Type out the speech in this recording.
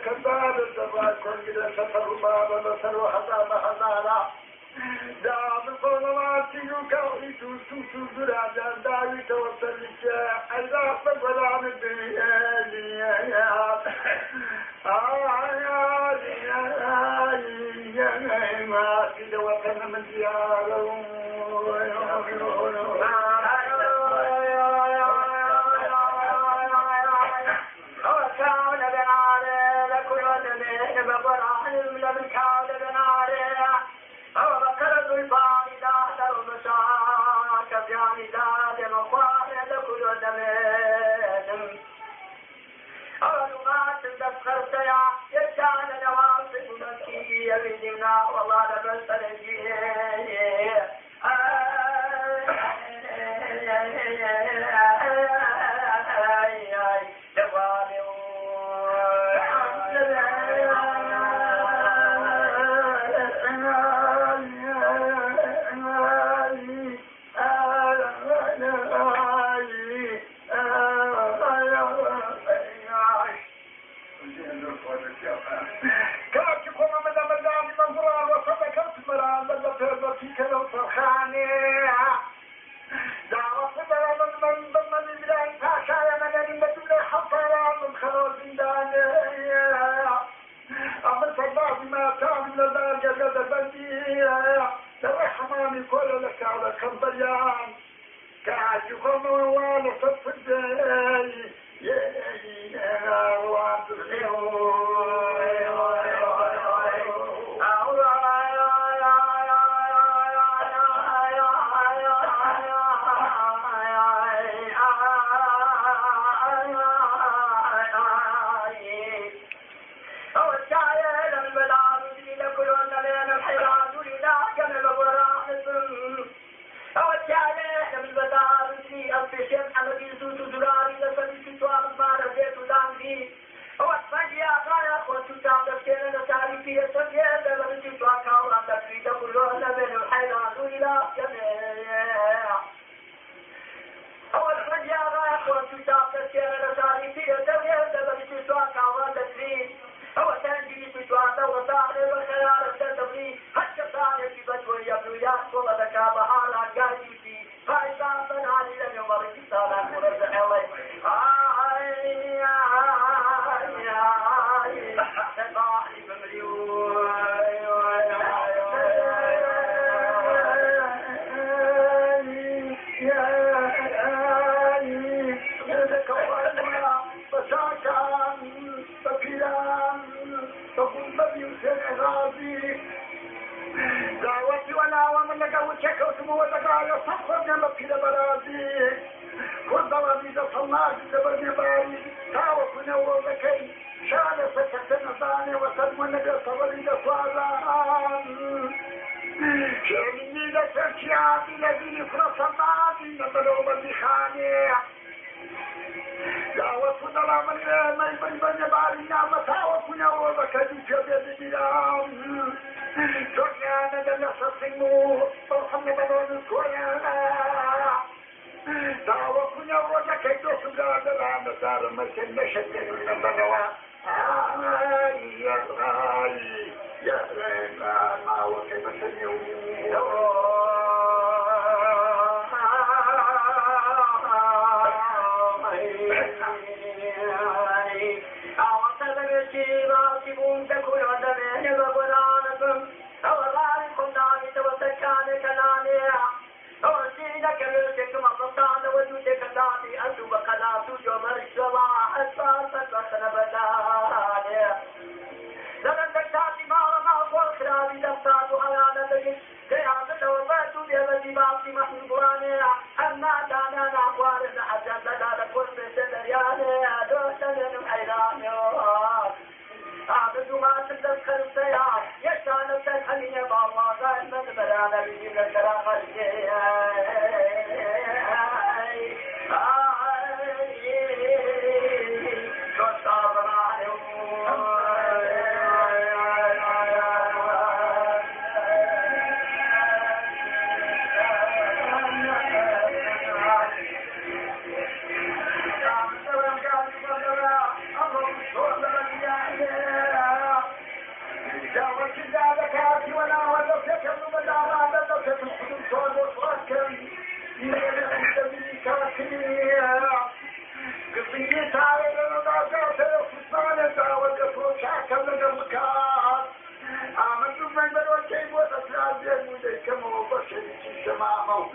كذاب الزبائن كل جدا سترباب وسلو حزام حزانا دعم الظلمات يكاوي توسوس براجا داوي توسلك أيضا فقل عن الدنيا ما في دوتنا من ديارهم والله لبس الجيه كل لك على كمبريان كعجكم وانا صفدي يا وعد دعوتي ولا ومن لك وشكوت موتك صفرنا مبكي برازي كل ضربي صلاة تبني باري تعوفنا وذكي شعر سكتنا ثاني وسلمنا صبري صوالان شعرني لسرشياتي الذي فرصباتي نبلو بلخاني دعوتنا لا من بني باري نعم تعوفنا وذكي شبه بلام سكيانا للسسمو فرحنا بلون كويانا دعوكنا وجكي دوسنا دلان دار مسل مشكل من بلوا يا غالي يا رينا ما وكيف سنيو قضية على المناقات الفصانة والقصوص حكم لك المكان آمنت من الوكيب والأسلام يمودي كما وبشر في سمامه